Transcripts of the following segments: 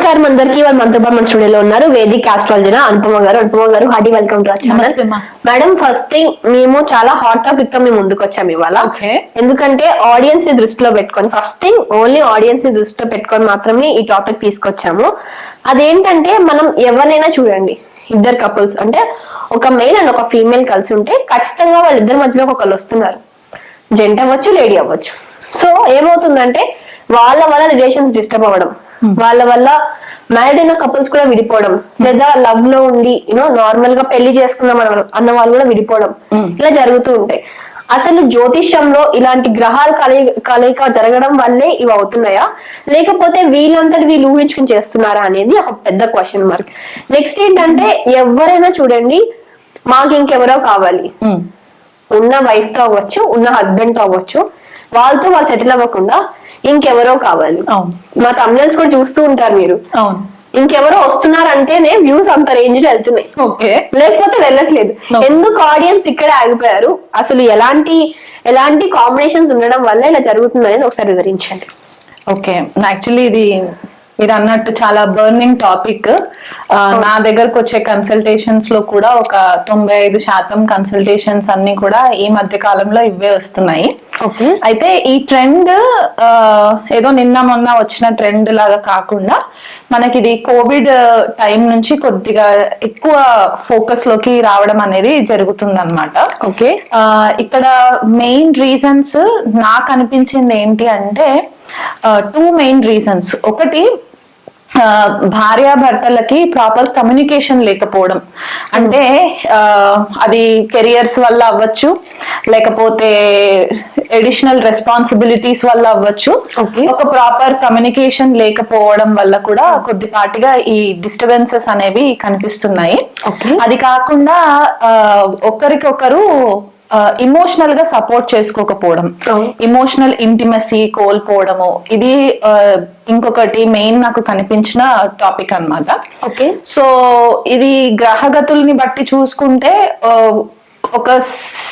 నమస్కారం అందరికి. వాళ్ళు మనతో పాటు మన స్టూడియోలో ఉన్నారు వేదిక్ ఆస్ట్రాలజీ అనుపమ గారు Hardy welcome to our channel. Madam, first thing మేము చాలా హాట్ టాపిక్ తో మేము ముందుకు వచ్చాము ఇవాళ. ఎందుకంటే ఆడియన్స్ ని దృష్టిలో పెట్టుకొని, ఫస్ట్ థింగ్ ఓన్లీ ఆడియన్స్ ని దృష్టిలో పెట్టుకొని మాత్రమే ఈ టాపిక్ తీసుకొచ్చాము. అదేంటంటే, మనం ఎవరినైనా చూడండి, ఇద్దరు కపుల్స్ అంటే ఒక మేల్ అండ్ ఒక ఫీమేల్ కలిసి ఉంటే ఖచ్చితంగా వాళ్ళిద్దరి మధ్యలో ఒకళ్ళు వస్తున్నారు. జెంట్ అవ్వచ్చు, లేడీ అవ్వచ్చు. సో ఏమవుతుందంటే వాళ్ళ వల్ల రిలేషన్స్ డిస్టర్బ్ అవ్వడం, వాళ్ళ వల్ల మ్యారీడ్ అయిన కపుల్స్ కూడా విడిపోవడం, లేదా లవ్ లో ఉండి నార్మల్ గా పెళ్లి చేసుకుందాం అన్న వాళ్ళు కూడా విడిపోవడం, ఇలా జరుగుతూ ఉంటాయి. అసలు జ్యోతిష్యంలో ఇలాంటి గ్రహాల కలయిక జరగడం వల్లే ఇవి అవుతున్నాయా, లేకపోతే వీళ్ళంతటి వీళ్ళు ఊహించుకుని చేస్తున్నారా అనేది ఒక పెద్ద క్వశ్చన్ మార్క్. నెక్స్ట్ ఏంటంటే, ఎవరైనా చూడండి, మాకు ఇంకెవరో కావాలి, ఉన్న వైఫ్ తో అవ్వచ్చు, ఉన్న హస్బెండ్ తో అవ్వచ్చు, వాళ్ళతో వాళ్ళు సెటిల్ అవ్వకుండా ఇంకెవరో కావాలి. మా తమిళన్స్ కూడా చూస్తూ ఉంటారు మీరు, ఇంకెవరో వస్తున్నారంటేనే వ్యూస్ అంత రేంజ్ లో వెళ్తున్నాయి, లేకపోతే వెళ్ళట్లేదు. ఎందుకు ఆడియన్స్ ఇక్కడే ఆగిపోయారు? అసలు ఎలాంటి కాంబినేషన్స్ ఉండడం వల్ల ఇలా జరుగుతుంది అనేది ఒకసారి వివరించండి. ఓకే, యాక్చువల్లీ ఇది మీరు అన్నట్టు చాలా బర్నింగ్ టాపిక్. నా దగ్గరకు వచ్చే కన్సల్టేషన్స్ లో కూడా ఒక 95% కన్సల్టేషన్స్ అన్ని కూడా ఈ మధ్య కాలంలో ఇవే వస్తున్నాయి. అయితే ఈ ట్రెండ్ ఏదో నిన్న మొన్న వచ్చిన ట్రెండ్ లాగా కాకుండా, మనకి ఇది కోవిడ్ టైం నుంచి కొద్దిగా ఎక్కువ ఫోకస్ లోకి రావడం అనేది జరుగుతుంది అనమాట. ఇక్కడ మెయిన్ రీజన్స్ నాకు అనిపించింది ఏంటి అంటే, 2 మెయిన్ రీజన్స్. ఒకటి, భార్యాభర్తలకి ప్రాపర్ కమ్యూనికేషన్ లేకపోవడం. అంటే అది కెరియర్స్ వల్ల అవ్వచ్చు, లేకపోతే అడిషనల్ రెస్పాన్సిబిలిటీస్ వల్ల అవ్వచ్చు. ఒక ప్రాపర్ కమ్యూనికేషన్ లేకపోవడం వల్ల కూడా కొద్దిపాటిగా ఈ డిస్టర్బెన్సెస్ అనేవి కనిపిస్తున్నాయి. అది కాకుండా ఒకరికొకరు ఇమోషనల్ గా సపోర్ట్ చేసుకోకపోవడం, ఇమోషనల్ ఇంటిమసీ కోల్పోవడము, ఇది ఇంకొకటి మెయిన్ నాకు కనిపించిన టాపిక్ అన్నమాట. సో ఇది గ్రహగతుల్ని బట్టి చూసుకుంటే ఒక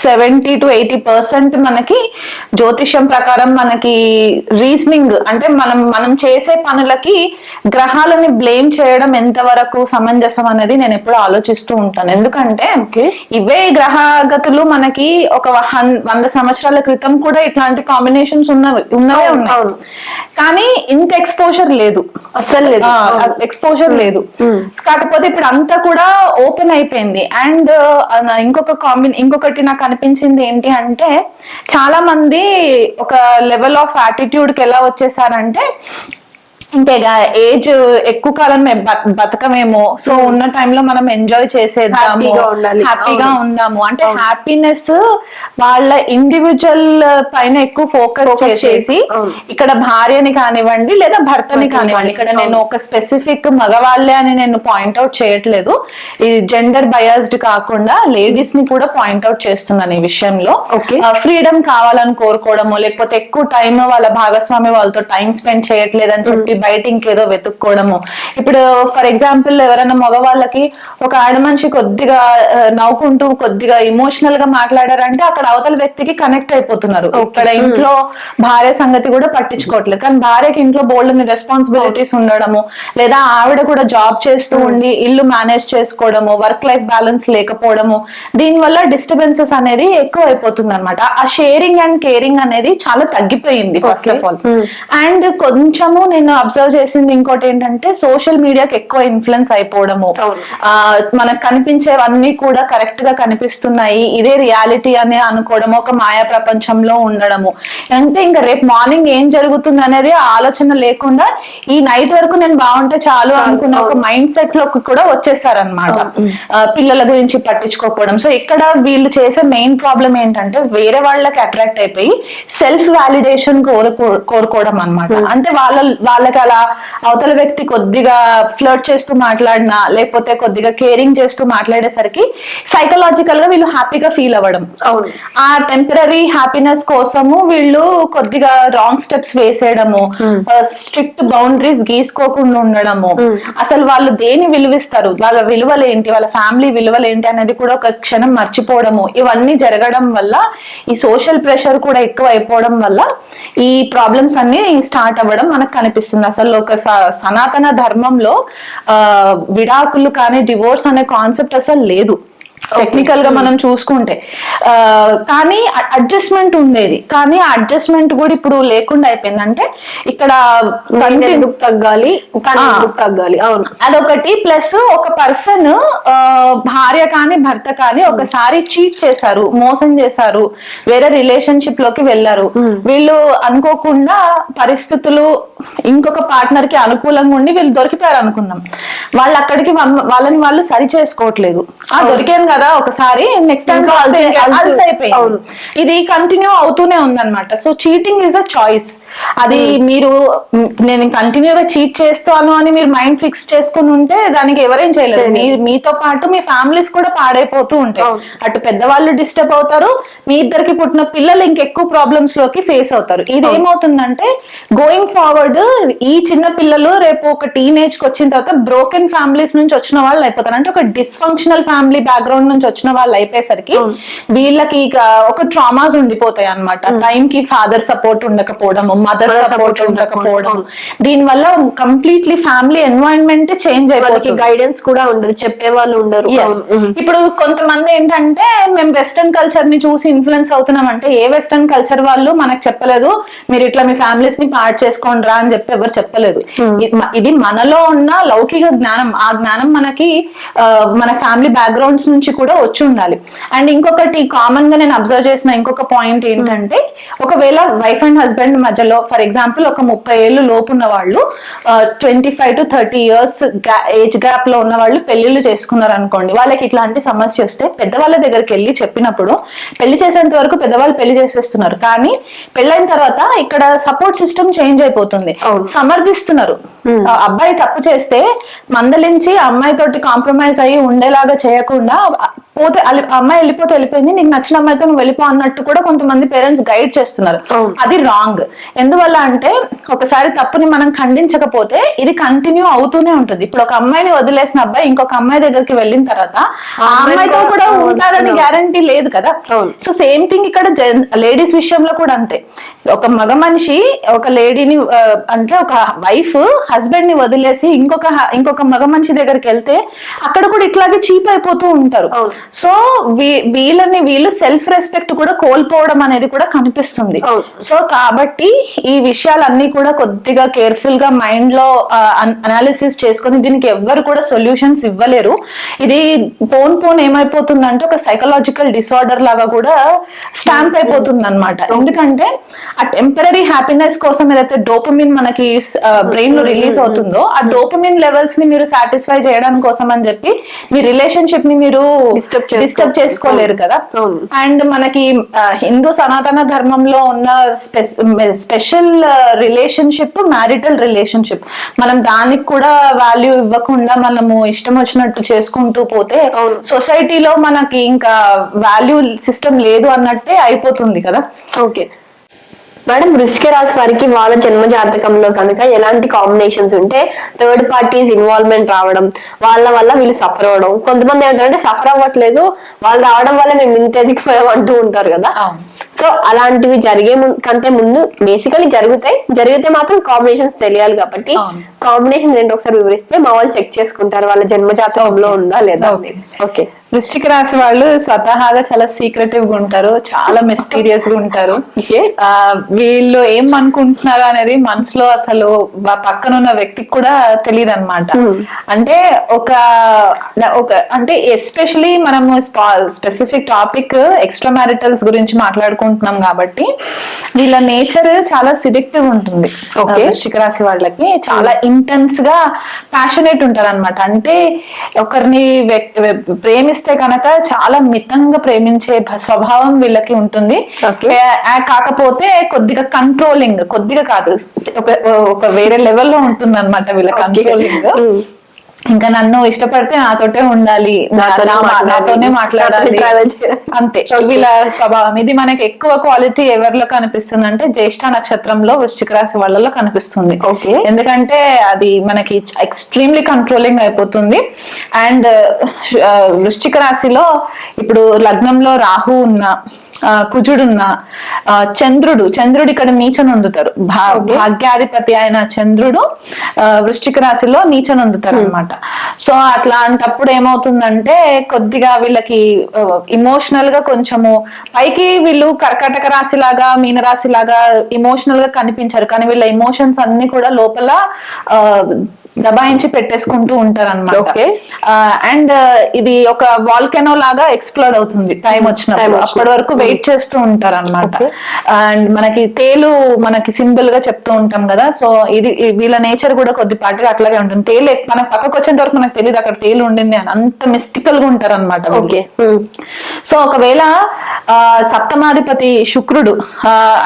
70 to 80% మనకి జ్యోతిష్యం ప్రకారం మనకి రీజనింగ్ అంటే మనం చేసే పనులకి గ్రహాలని బ్లేమ్ చేయడం ఎంతవరకు సమంజసం అనేది నేను ఎప్పుడు ఆలోచిస్తూ ఉంటాను. ఎందుకంటే ఇవే గ్రహగతులు మనకి ఒక 100 సంవత్సరాల క్రితం కూడా ఇట్లాంటి కాంబినేషన్స్ ఉన్నవే ఉన్నాయి, కానీ ఇంత ఎక్స్పోజర్ లేదు, అసలు ఎక్స్పోజర్ లేదు. కాకపోతే ఇప్పుడు అంతా కూడా ఓపెన్ అయిపోయింది. అండ్ ఇంకొకటి నాకు అనిపించింది ఏంటి అంటే, చాలా మంది ఒక లెవెల్ ఆఫ్ యాటిట్యూడ్ కి ఎలా వచ్చేసారంటే, ఇంకేగా ఏజ్ ఎక్కువ కాలం బతకమేమో, సో ఉన్న టైంలో మనం ఎంజాయ్ చేసేద్దాము, హ్యాపీగా ఉందాము అంటే హ్యాపీనెస్ వాళ్ళ ఇండివిజువల్ పైన ఎక్కువ ఫోకస్ చేసేసి, ఇక్కడ భార్యని కానివ్వండి లేదా భర్తని కానివ్వండి, ఇక్కడ నేను ఒక స్పెసిఫిక్ మగవాళ్ళే అని నేను పాయింట్అవుట్ చేయట్లేదు, ఇది జెండర్ బయాస్డ్ కాకుండా లేడీస్ ని కూడా పాయింట్అవుట్ చేస్తున్నాను ఈ విషయంలో. ఫ్రీడమ్ కావాలని కోరుకోవడము, లేకపోతే ఎక్కువ టైం వాళ్ళ భాగస్వామి వాళ్ళతో టైం స్పెండ్ చేయట్లేదని చెప్పి బయట ఇంకేదో వెతుక్కోవడము. ఇప్పుడు ఫర్ ఎగ్జాంపుల్ ఎవరైనా మగవాళ్ళకి ఒక ఆడ మనిషి కొద్దిగా నవ్వుకుంటూ కొద్దిగా ఇమోషనల్ గా మాట్లాడారంటే అక్కడ అవతల వ్యక్తికి కనెక్ట్ అయిపోతున్నారు. ఇక్కడ ఇంట్లో భార్య సంగతి కూడా పట్టించుకోవట్లేదు, కానీ భార్యకి ఇంట్లో బోల్డ్ రెస్పాన్సిబిలిటీస్ ఉండడము, లేదా ఆవిడ కూడా జాబ్ చేస్తూ ఉండి ఇల్లు మేనేజ్ చేసుకోవడము, వర్క్ లైఫ్ బ్యాలెన్స్ లేకపోవడము, దీని వల్ల డిస్టర్బెన్సెస్ అనేది ఎక్కువ అయిపోతుంది అనమాట. ఆ షేరింగ్ అండ్ కేరింగ్ అనేది చాలా తగ్గిపోయింది ఫస్ట్ ఆఫ్ ఆల్. అండ్ కొంచెము నేను అబ్జర్వ్ చేసింది ఇంకోటి ఏంటంటే, సోషల్ మీడియాకి ఎక్కువ ఇన్ఫ్లుయెన్స్ అయిపోవడము, మనకు కనిపించేవన్నీ కూడా కరెక్ట్ గా కనిపిస్తున్నాయి, ఇదే రియాలిటీ అని అనుకోవడం, ఒక మాయా ప్రపంచంలో ఉండడము. అంటే ఇంకా రేపు మార్నింగ్ ఏం జరుగుతుంది అనేది ఆలోచన లేకుండా ఈ నైట్ వరకు నేను బాగుంటే చాలు అనుకున్న ఒక మైండ్ సెట్ లోకి కూడా వచ్చేసారనమాట, పిల్లల గురించి పట్టించుకోకపోవడం. సో ఇక్కడ వీళ్ళు చేసే మెయిన్ ప్రాబ్లం ఏంటంటే, వేరే వాళ్ళకి అట్రాక్ట్ అయిపోయి సెల్ఫ్ వాలిడేషన్ కోరుకోవడం అనమాట. అంటే వాళ్ళకి అలా అవతల వ్యక్తి కొద్దిగా ఫ్లర్ట్ చేస్తూ మాట్లాడినా, లేకపోతే కొద్దిగా కేరింగ్ చేస్తూ మాట్లాడేసరికి సైకలాజికల్ గా వీళ్ళు హ్యాపీగా ఫీల్ అవ్వడం, ఆ టెంపరరీ హ్యాపీనెస్ కోసము వీళ్ళు కొద్దిగా రాంగ్ స్టెప్స్ వేసేయడము, స్ట్రిక్ట్ బౌండరీస్ గీసుకోకుండా ఉండడము, అసలు వాళ్ళు దేని విలువిస్తారు, వాళ్ళ విలువలేంటి, వాళ్ళ ఫ్యామిలీ విలువలేంటి అనేది కూడా ఒక క్షణం మర్చిపోవడము, ఇవన్నీ జరగడం వల్ల ఈ సోషల్ ప్రెషర్ కూడా ఎక్కువ అయిపోవడం వల్ల ఈ ప్రాబ్లమ్స్ అన్ని స్టార్ట్ అవ్వడం మనకు కనిపిస్తుంది అయిపోతుంది. అసలు ఒక సనాతన ధర్మంలో విడాకులు కానీ డివోర్స్ అనే కాన్సెప్ట్ అసలు లేదు టెక్నికల్ గా మనం చూసుకుంటే. కానీ అడ్జస్ట్మెంట్ ఉండేది, కానీ ఆ అడ్జస్ట్మెంట్ కూడా ఇప్పుడు లేకుండా అయిపోయింది. అంటే ఇక్కడ తగ్గాలి తగ్గాలి, అవును అదొకటి. ప్లస్ ఒక పర్సన్ భార్య కానీ భర్త కానీ ఒకసారి చీట్ చేశారు, మోసం చేశారు, వేరే రిలేషన్షిప్ లోకి వెళ్ళారు. వీళ్ళు అనుకోకుండా పరిస్థితులు ఇంకొక పార్ట్నర్ కి అనుకూలంగా ఉండి వీళ్ళు దొరికిపోయారు అనుకుందాం. వాళ్ళు అక్కడికి వాళ్ళని వాళ్ళు సరి చేసుకోవట్లేదు. దొరికాను కదా ఒకసారి, నెక్స్ట్ టైం అయిపోయింది. ఇది కంటిన్యూ అవుతూనే ఉందన్నమాట. So cheating is a choice. అది మీరు నేను కంటిన్యూగా చీట్ చేస్తాను అని మీరు మైండ్ ఫిక్స్ చేసుకుని ఉంటే దానికి ఎవరేం చేయలేరు. మీతో పాటు మీ ఫ్యామిలీస్ కూడా పాడైపోతూ ఉంటాయి. అటు పెద్దవాళ్ళు డిస్టర్బ్ అవుతారు, మీ ఇద్దరికి పుట్టిన పిల్లలు ఇంకెక్కువ ప్రాబ్లమ్స్ లోకి ఫేస్ అవుతారు. ఇది ఏమవుతుందంటే గోయింగ్ ఫార్వర్డ్ ఈ చిన్న పిల్లలు రేపు ఒక టీనేజ్ కి వచ్చిన తర్వాత బ్రోకెన్ ఫ్యామిలీస్ నుంచి వచ్చిన వాళ్ళు అయిపోతారు. అంటే ఒక డిస్ఫంక్షనల్ ఫ్యామిలీ బ్యాక్గ్రౌండ్ నుంచి వచ్చిన వాళ్ళు అయిపోయేసరికి వీళ్ళకి ఒక ట్రామాస్ ఉండిపోతాయి అన్నమాట. టైం కి ఫాదర్ సపోర్ట్ ఉండకపోవడం, మదర్ సపోర్ట్ ఉండకపోవడం, దీని వల్ల కంప్లీట్లీ ఫ్యామిలీ ఎన్వైరన్మెంట్ చేంజ్ అయిపోతుంది. గైడెన్స్ కూడా ఉండదు, చెప్పే వాళ్ళు ఉండరు. ఇప్పుడు కొంతమంది ఏంటంటే మేము వెస్టర్న్ కల్చర్ ని చూసి ఇన్ఫ్లుయెన్స్ అవుతున్నాం అంటే, ఏ వెస్టర్న్ కల్చర్ వాళ్ళు మనకు చెప్పలేదు మీరు ఇట్లా మీ ఫ్యామిలీస్ ని పాడు చేసుకోండి రా అని చెప్పి ఎవరు చెప్పలేదు. ఇది మనలో ఉన్న లౌకిక జ్ఞానం. ఆ జ్ఞానం మనకి మన ఫ్యామిలీ బ్యాక్గ్రౌండ్స్ నుంచి కూడా వచ్చి ఉండాలి. అండ్ ఇంకొకటి కామన్ గా నేను అబ్జర్వ్ చేసిన ఇంకొక పాయింట్ ఏంటంటే, ఒకవేళ వైఫ్ అండ్ హస్బెండ్ మధ్యలో ఫర్ ఎగ్జాంపుల్ ఒక 30 ఏళ్ళు లోపు ఉన్న వాళ్ళు 25 to 30 years ఏజ్ గ్యాప్ లో ఉన్న వాళ్ళు పెళ్లిళ్ళు చేసుకున్నారు అనుకోండి. వాళ్ళకి ఇట్లాంటి సమస్య వస్తే పెద్దవాళ్ళ దగ్గరికి వెళ్ళి చెప్పినప్పుడు పెళ్లి చేసేంత వరకు పెద్దవాళ్ళు పెళ్లి చేసేస్తున్నారు, కానీ పెళ్ళైన తర్వాత ఇక్కడ సపోర్ట్ సిస్టమ్ చేంజ్ అయిపోతుంది. సమర్థిస్తున్నారు. అబ్బాయి తప్పు చేస్తే మందలించి అమ్మాయి తోటి కాంప్రమైజ్ అయ్యి ఉండేలాగా చేయకుండా పోతే అమ్మాయి వెళ్ళిపోతే వెళ్ళిపోయింది, నీకు నచ్చిన అమ్మాయితో నువ్వు వెళ్ళిపో అన్నట్టు కూడా కొంతమంది పేరెంట్స్ గైడ్ చేస్తున్నారు. అది రాంగ్. ఎందువల్ల అంటే ఒకసారి తప్పుని మనం ఖండించకపోతే ఇది కంటిన్యూ అవుతూనే ఉంటుంది. ఇప్పుడు ఒక అమ్మాయిని వదిలేసిన అబ్బాయి ఇంకొక అమ్మాయి దగ్గరికి వెళ్ళిన తర్వాత ఆ అమ్మాయితో కూడా ఉంటారని గ్యారంటీ లేదు కదా. సో సేమ్ థింగ్ ఇక్కడ లేడీస్ విషయంలో కూడా అంతే. ఒక మగ మనిషి ఒక లేడీని అంటే ఒక వైఫ్ హస్బెండ్ ని వదిలేసి ఇంకొక మగ మనిషి దగ్గరికి వెళ్తే అక్కడ కూడా ఇట్లాగే చీప్ అయిపోతూ ఉంటారు. సో వీళ్ళు సెల్ఫ్ రెస్పెక్ట్ కూడా కోల్పోవడం అనేది కూడా కనిపిస్తుంది. సో కాబట్టి ఈ విషయాలన్నీ కూడా కొద్దిగా కేర్ఫుల్ గా మైండ్ లో అనాలిసిస్ చేసుకుని దీనికి ఎవ్వరు కూడా సొల్యూషన్స్ ఇవ్వలేరు. ఇది పోన్ ఏమైపోతుందంటే ఒక సైకలాజికల్ డిసార్డర్ లాగా కూడా స్టాంప్ అయిపోతుంది అనమాట. ఎందుకంటే ఆ టెంపరీ హ్యాపీనెస్ కోసం ఏదైతే డోపమిన్ మనకి బ్రెయిన్ లో రిలీజ్ అవుతుందో ఆ డోపమిన్ లెవెల్స్ ని మీరు సాటిస్ఫై చేయడం కోసం అని చెప్పి మీ రిలేషన్షిప్ ని మీరు డిస్టర్బ్ చేసుకోలేరు కదా. అండ్ మనకి హిందూ సనాతన ధర్మంలో ఉన్న స్పెషల్ రిలేషన్షిప్ మ్యారిటల్ రిలేషన్షిప్. మనం దానికి కూడా వాల్యూ ఇవ్వకుండా మనము ఇష్టం వచ్చినట్టు చేసుకుంటూ పోతే సొసైటీలో మనకి ఇంకా వాల్యూ సిస్టమ్ లేదు అన్నట్టే అయిపోతుంది కదా. ఓకే మేడం, వృశ్చిక రాశి వారికి వాళ్ళ జన్మ జాతకంలో కనుక ఎలాంటి కాంబినేషన్స్ ఉంటే థర్డ్ పార్టీస్ ఇన్వాల్వ్మెంట్ రావడం వాళ్ళ వల్ల వీళ్ళు సఫర్ అవ్వడం, కొంతమంది ఏంటంటే సఫర్ అవ్వట్లేదు వాళ్ళు రావడం వల్ల మేము ఇంత ఎదిగిపోయాం అంటూ ఉంటారు కదా. సో అలాంటివి జరిగే కంటే ముందు బేసికలీ జరిగితే మాత్రం కాంబినేషన్స్ తెలియాలి కాబట్టి కాంబినేషన్ ఏంటో ఒకసారి వివరిస్తే మా వాళ్ళు చెక్ చేసుకుంటారు వాళ్ళ జన్మ జాతకంలో ఉందా లేదా. ఓకే, వృశ్చిక రాశి వాళ్ళు స్వతహాగా చాలా సీక్రెటివ్ గా ఉంటారు, చాలా మిస్టీరియస్ గా ఉంటారు. వీళ్ళు ఏం అనుకుంటున్నారు అనేది మనసులో అసలు పక్కన ఉన్న వ్యక్తికి కూడా తెలియదు అనమాట. అంటే ఒక అంటే ఎస్పెషలీ మనము స్పెసిఫిక్ టాపిక్ ఎక్స్ట్రా మ్యారిటల్స్ గురించి మాట్లాడుకుంటున్నాం కాబట్టి వీళ్ళ నేచర్ చాలా సిడెక్టివ్ ఉంటుంది. వృశ్చిక రాశి వాళ్ళకి చాలా ఇంటెన్స్ గా ప్యాషనేట్ ఉంటారు అనమాట. అంటే ఒకరిని ప్రేమిస్తే కనుక చాలా మితంగా ప్రేమించే స్వభావం వీళ్ళకి ఉంటుంది. కాకపోతే కొద్దిగా కంట్రోలింగ్, కొద్దిగా కాదు ఒక వేరే లెవెల్లో ఉంటుంది అనమాట వీళ్ళ కంట్రోలింగ్. ఇంకా నన్ను ఇష్టపడితే నాతోటే ఉండాలి, నాతోనే మాట్లాడాలి అంతే వీళ్ళ స్వభావం. ఇది మనకి ఎక్కువ క్వాలిటీ ఎవరిలో కనిపిస్తుంది అంటే జ్యేష్ఠ నక్షత్రంలో వృశ్చిక రాశి వాళ్ళలో కనిపిస్తుంది. ఎందుకంటే అది మనకి ఎక్స్ట్రీమ్లీ కంట్రోలింగ్ అయిపోతుంది. అండ్ వృశ్చిక రాశిలో ఇప్పుడు లగ్నంలో రాహు ఉన్న కుజుడున్నా, చంద్రుడు ఇక్కడ నీచనొందుతారు. భాగ్యాధిపతి అయిన చంద్రుడు వృశ్చిక రాశిలో నీచనొందుతారు అనమాట. సో అట్లాంటప్పుడు ఏమవుతుందంటే కొద్దిగా వీళ్ళకి ఇమోషనల్ గా కొంచెము పైకి వీళ్ళు కర్కాటక రాశి లాగా మీనరాశి లాగా ఇమోషనల్ గా కనిపించారు, కానీ వీళ్ళ ఎమోషన్స్ అన్ని కూడా లోపల దబాయించి పెట్టేసుకుంటూ ఉంటారు అనమాట. అండ్ ఇది ఒక వాల్కెనో లాగా ఎక్స్ప్లోడ్ అవుతుంది టైం వచ్చినప్పుడు, అప్పటి వరకు వెయిట్ చేస్తూ ఉంటారు అనమాట. అండ్ మనకి తేలు మనకి సింబల్ గా చెప్తూ ఉంటాం కదా, సో ఇది వీళ్ళ నేచర్ కూడా కొద్దిపాటిగా అట్లాగే ఉంటుంది. తేలు మనకు పక్కకు వచ్చేంత వరకు మనకు తెలియదు అక్కడ తేలు ఉండింది అని, అంత మిస్టికల్ గా ఉంటారు అనమాట. సో ఒకవేళ సప్తమాధిపతి శుక్రుడు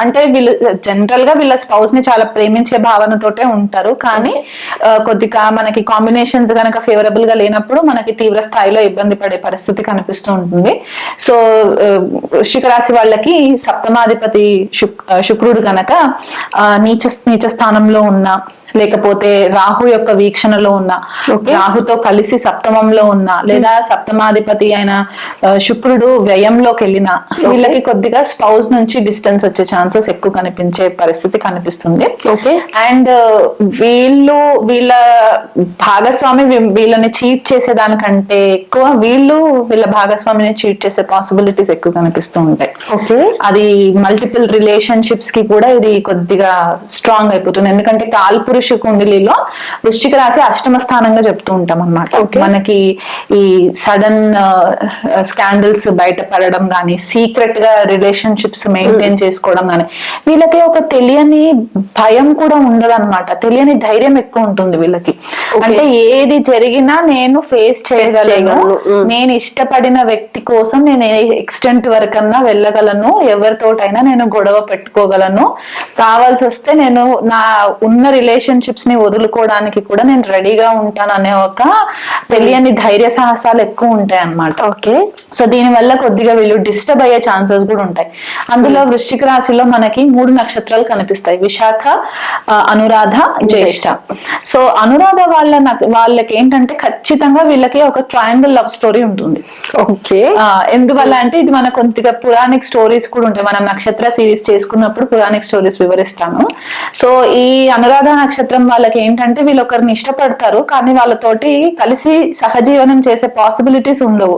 అంటే వీళ్ళు జనరల్ గా వీళ్ళ స్పౌస్ ని చాలా ప్రేమించే భావనతోటే ఉంటారు, కానీ కొద్దిగా మనకి కాంబినేషన్స్ గనక ఫేవరబుల్ గా లేనప్పుడు మనకి తీవ్ర స్థాయిలో ఇబ్బంది పడే పరిస్థితి కనిపిస్తూ ఉంటుంది. సో వృశ్చిక రాశి వాళ్ళకి సప్తమాధిపతి శుక్రుడు గనక నీచ స్థానంలో ఉన్న, లేకపోతే రాహు యొక్క వీక్షణలో ఉన్న, రాహుతో కలిసి సప్తమంలో ఉన్న, లేదా సప్తమాధిపతి అయిన శుక్రుడు వ్యయంలోకి వెళ్ళిన వీళ్ళకి కొద్దిగా స్పౌస్ నుంచి డిస్టెన్స్ వచ్చే ఛాన్సెస్ ఎక్కువ కనిపించే పరిస్థితి కనిపిస్తుంది. అండ్ వీళ్ళ భాగస్వామి వీళ్ళని చీట్ చేసే దానికంటే ఎక్కువ వీళ్ళ భాగస్వామిని చీట్ చేసే పాసిబిలిటీస్ ఎక్కువ కనిపిస్తూ ఉంటాయి. అది మల్టిపుల్ రిలేషన్షిప్స్ కి కూడా ఇది కొద్దిగా స్ట్రాంగ్ అయిపోతుంది. ఎందుకంటే కాల్పురుష కుండలిలో వృశ్చిక రాశి అష్టమ స్థానంగా చెప్తూ ఉంటాం అన్నమాట. మనకి ఈ సడన్ స్కాండల్స్ బయటపడడం గానీ, సీక్రెట్ గా రిలేషన్షిప్స్ మెయింటైన్ చేసుకోవడం గానీ, వీళ్ళకి ఒక తెలియని భయం కూడా ఉండదు అనమాట, తెలియని ధైర్యం ఎక్కువ ఉంటుంది వీళ్ళకి. అంటే ఏది జరిగినా నేను ఫేస్ చేయగలను, నేను ఇష్టపడిన వ్యక్తి కోసం నేను ఎక్స్టెంట్ వరకన్నా వెళ్ళగలను, ఎవరితోటైనా నేను గొడవ పెట్టుకోగలను, కావాల్సి వస్తే నేను నా ఉన్న రిలేషన్షిప్స్ ని వదులుకోవడానికి కూడా నేను రెడీగా ఉంటాను అనే ఒక తెలియని ధైర్య సాహసాలు ఎక్కువ ఉంటాయి అన్నమాట. సో దీని వల్ల కొద్దిగా వీళ్ళు డిస్టర్బ్ అయ్యే ఛాన్సెస్ కూడా ఉంటాయి. అందులో వృశ్చిక రాశిలో మనకి 3 నక్షత్రాలు కనిపిస్తాయి, విశాఖ, అనురాధ, జ్యేష్ఠ. సో అనురాధ వాళ్ళకి ఏంటంటే ఖచ్చితంగా వీళ్ళకి ఒక ట్రయాంగిల్ లవ్ స్టోరీ ఉంటుంది. ఎందువల్ల అంటే ఇది మన కొద్దిగా పురాణిక్ స్టోరీస్ కూడా ఉంటాయి, మనం నక్షత్ర సిరీస్ చేసుకున్నప్పుడు పురాణిక్ స్టోరీస్ వివరిస్తాను. సో ఈ అనురాధ నక్షత్రం వాళ్ళకి ఏంటంటే వీళ్ళు ఒకరిని ఇష్టపడతారు, కానీ వాళ్ళతోటి కలిసి సహజీవనం చేసే పాసిబిలిటీస్ ఉండవు.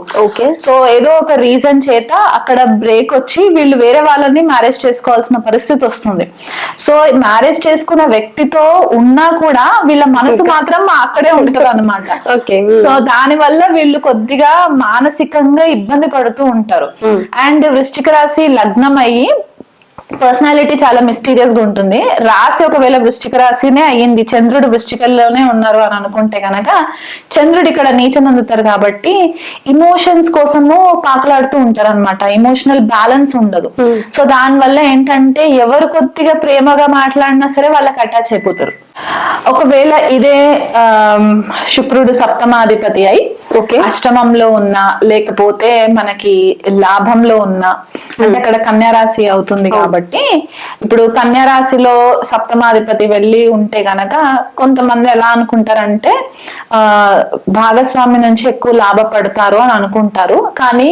సో ఏదో ఒక రీజన్ చేత అక్కడ బ్రేక్ వచ్చి వీళ్ళు వేరే వాళ్ళని మ్యారేజ్ చేసుకోవాల్సిన పరిస్థితి వస్తుంది. సో మ్యారేజ్ చేసుకున్న వ్యక్తితో ఉన్నా కూడా వీళ్ళ మనసు మాత్రం అక్కడే ఉంటది అనమాట. సో దాని వల్ల వీళ్ళు కొద్దిగా మానసికంగా ఇబ్బంది పడుతూ ఉంటారు. అండ్ వృశ్చిక రాశి లగ్నం అయ్యి పర్సనాలిటీ చాలా మిస్టీరియస్ గా ఉంటుంది. రాశి ఒకవేళ వృశ్చిక రాశినే అయ్యింది, చంద్రుడు వృశ్చికల్లోనే ఉన్నారు అని అనుకుంటే కనుక చంద్రుడు ఇక్కడ నీచనందుతారు కాబట్టి ఇమోషన్స్ కోసము పాకులాడుతూ ఉంటారు అనమాట, ఇమోషనల్ బ్యాలెన్స్ ఉండదు. సో దాని వల్ల ఏంటంటే ఎవరు కొద్దిగా ప్రేమగా మాట్లాడినా సరే వాళ్ళకి అటాచ్ అయిపోతారు. ఒకవేళ ఇదే శుక్రుడు సప్తమాధిపతి అయి అష్టమంలో ఉన్న, లేకపోతే మనకి లాభంలో ఉన్న, అంటే అక్కడ కన్యారాశి అవుతుంది కాబట్టి ఇప్పుడు కన్యారాశిలో సప్తమాధిపతి వెళ్ళి ఉంటే గనక కొంతమంది ఎలా అనుకుంటారంటే భాగస్వామి నుంచి ఎక్కువ లాభపడతారు అని అనుకుంటారు. కానీ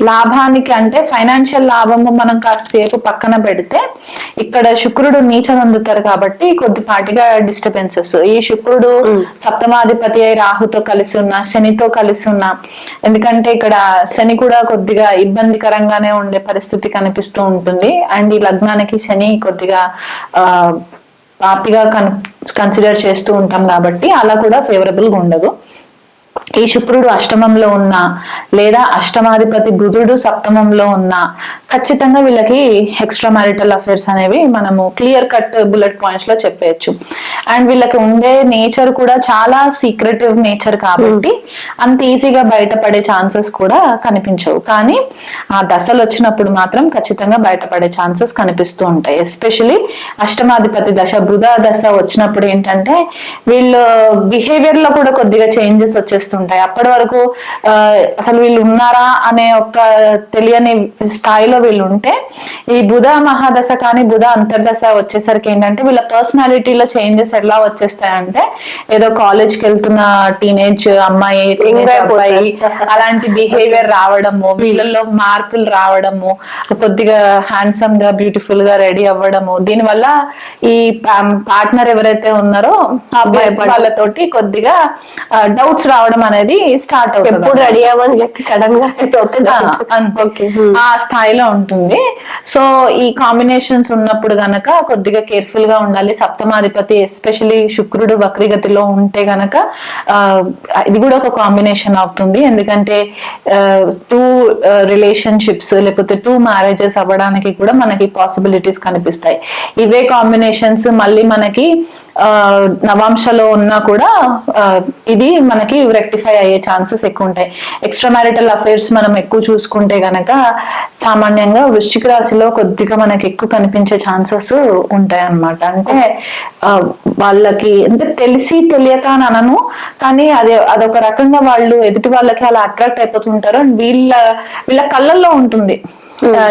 లాభానికి అంటే ఫైనాన్షియల్ లాభము మనం కాసేపు పక్కన పెడితే ఇక్కడ శుక్రుడు నీచనందుతారు కాబట్టి కొద్దిపాటిగా డిస్టర్బెన్సెస్. ఈ శుక్రుడు సప్తమాధిపతి అయి రాహుతో కలిసి ఉన్న, శనితో కలిసి ఉన్న, ఎందుకంటే ఇక్కడ శని కూడా కొద్దిగా ఇబ్బందికరంగానే ఉండే పరిస్థితి కనిపిస్తూ ఉంటుంది. అండ్ ఈ లగ్నానికి శని కొద్దిగా పాపిగా కన్సిడర్ చేస్తూ ఉంటాం కాబట్టి అలా కూడా ఫేవరబుల్ గా ఉండదు. ఈ శుక్రుడు అష్టమంలో ఉన్న, లేదా అష్టమాధిపతి బుధుడు సప్తమంలో ఉన్న ఖచ్చితంగా వీళ్ళకి ఎక్స్ట్రా మ్యారిటల్ అఫేర్స్ అనేవి మనము క్లియర్ కట్ బుల్లెట్ పాయింట్స్ లో చెప్పేయచ్చు. అండ్ వీళ్ళకి ఉండే నేచర్ కూడా చాలా సీక్రెటివ్ నేచర్ కాబట్టి అంత ఈజీగా బయటపడే ఛాన్సెస్ కూడా కనిపించవు. కానీ ఆ దశలు వచ్చినప్పుడు మాత్రం ఖచ్చితంగా బయటపడే ఛాన్సెస్ కనిపిస్తూ ఉంటాయి. ఎస్పెషలీ అష్టమాధిపతి దశ, బుధ దశ వచ్చినప్పుడు ఏంటంటే వీళ్ళు బిహేవియర్ లో కూడా కొద్దిగా చేంజెస్ వచ్చేస్తూ కనిపిస్తుంటాయి. అప్పటి వరకు అసలు వీళ్ళు ఉన్నారా అనే ఒక తెలియని స్థాయిలో వీళ్ళు ఉంటే, ఈ బుధ మహాదశ కానీ బుధ అంతర్దశ వచ్చేసరికి ఏంటంటే వీళ్ళ పర్సనాలిటీలో చేంజెస్ ఎలా వచ్చేస్తాయంటే, ఏదో కాలేజ్కి వెళ్తున్న టీనేజ్ అమ్మాయి అబ్బాయి అలాంటి బిహేవియర్ రావడము, వీళ్ళల్లో మార్పులు రావడము, కొద్దిగా హ్యాండ్సమ్ గా బ్యూటిఫుల్ గా రెడీ అవ్వడము, దీనివల్ల ఈ పార్ట్నర్ ఎవరైతే ఉన్నారో ఆ అబ్బాయి వాళ్ళతోటి కొద్దిగా డౌట్స్ రావడం అనేది స్టార్ట్ అవుతుంది. ఎప్పుడు రెడీ అవ్వని వ్యక్తి సడన్ గా ఆ స్థాయిలో ఉంటుంది. సో ఈ కాంబినేషన్స్ ఉన్నప్పుడు గనక కొద్దిగా కేర్ఫుల్ గా ఉండాలి. సప్తమాధిపతి ఎస్పెషలీ శుక్రుడు వక్రీగతిలో ఉంటే గనక ఇది కూడా ఒక కాంబినేషన్ అవుతుంది. ఎందుకంటే టూ రిలేషన్షిప్స్ లేకపోతే టూ మ్యారేజెస్ అవ్వడానికి కూడా మనకి పాసిబిలిటీస్ కనిపిస్తాయి. ఇవే కాంబినేషన్స్ మళ్ళీ మనకి నవాంశలో ఉన్నా కూడా ఇది మనకి రెక్టిఫై అయ్యే ఛాన్సెస్ ఎక్కువ ఉంటాయి. ఎక్స్ట్రా మ్యారిటల్ అఫైర్స్ మనం ఎక్కువ చూసుకుంటే గనక సామాన్యంగా వృశ్చిక రాశిలో కొద్దిగా మనకి ఎక్కువ కనిపించే ఛాన్సెస్ ఉంటాయి అన్నమాట. అంటే వాళ్ళకి అంటే తెలిసి తెలియక అని అనను, కానీ అదొక రకంగా వాళ్ళు ఎదుటి వాళ్ళకి అలా అట్రాక్ట్ అయిపోతుంటారు. వీళ్ళ కళ్ళల్లో ఉంటుంది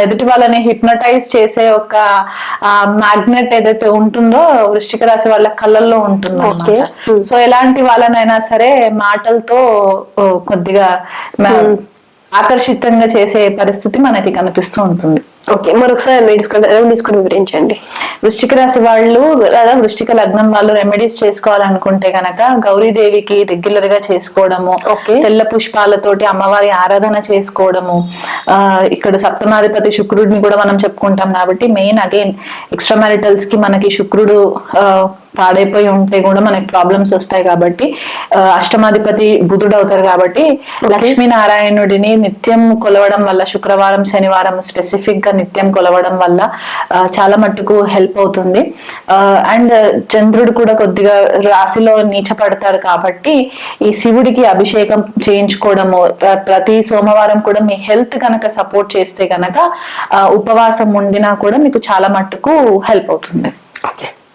ఎదుటి వాళ్ళని హిప్నటైజ్ చేసే ఒక మ్యాగ్నెట్ ఏదైతే ఉంటుందో వృశ్చిక రాశి వాళ్ళ కళ్ళల్లో ఉంటుంది. సో ఎలాంటి వాళ్ళనైనా సరే మాటలతో కొద్దిగా ఆకర్షితంగా చేసే పరిస్థితి మనకి కనిపిస్తూ ఉంటుంది. ఓకే, మరొకసారి తీసుకొని వివరించండి. వృశ్చిక రాశి వాళ్ళు లేదా వృశ్చిక లగ్నం వాళ్ళు రెమెడీస్ చేసుకోవాలనుకుంటే గనక గౌరీదేవికి రెగ్యులర్ గా చేసుకోవడము, తెల్ల పుష్పాలతోటి అమ్మవారి ఆరాధన చేసుకోవడము, ఇక్కడ సప్తమాధిపతి శుక్రుడిని కూడా మనం చెప్పుకుంటాం కాబట్టి మెయిన్ అగైన్ ఎక్స్ట్రా మ్యారిటల్స్ కి మనకి శుక్రుడు పాడైపోయి ఉంటే కూడా మనకి ప్రాబ్లమ్స్ వస్తాయి కాబట్టి అష్టమాధిపతి బుధుడు అవుతారు కాబట్టి లక్ష్మీనారాయణుడిని నిత్యం కొలవడం వల్ల, శుక్రవారం శనివారం స్పెసిఫిక్ గా నిత్యం కొలవడం వల్ల చాలా మట్టుకు హెల్ప్ అవుతుంది. అండ్ చంద్రుడు కూడా కొద్దిగా రాశిలో నీచపడతారు కాబట్టి ఈ శివుడికి అభిషేకం చేయించుకోవడము, ప్రతి సోమవారం కూడా మీ హెల్త్ కనుక సపోర్ట్ చేస్తే గనక ఉపవాసం ఉండినా కూడా మీకు చాలా మట్టుకు హెల్ప్ అవుతుంది. ఓకే.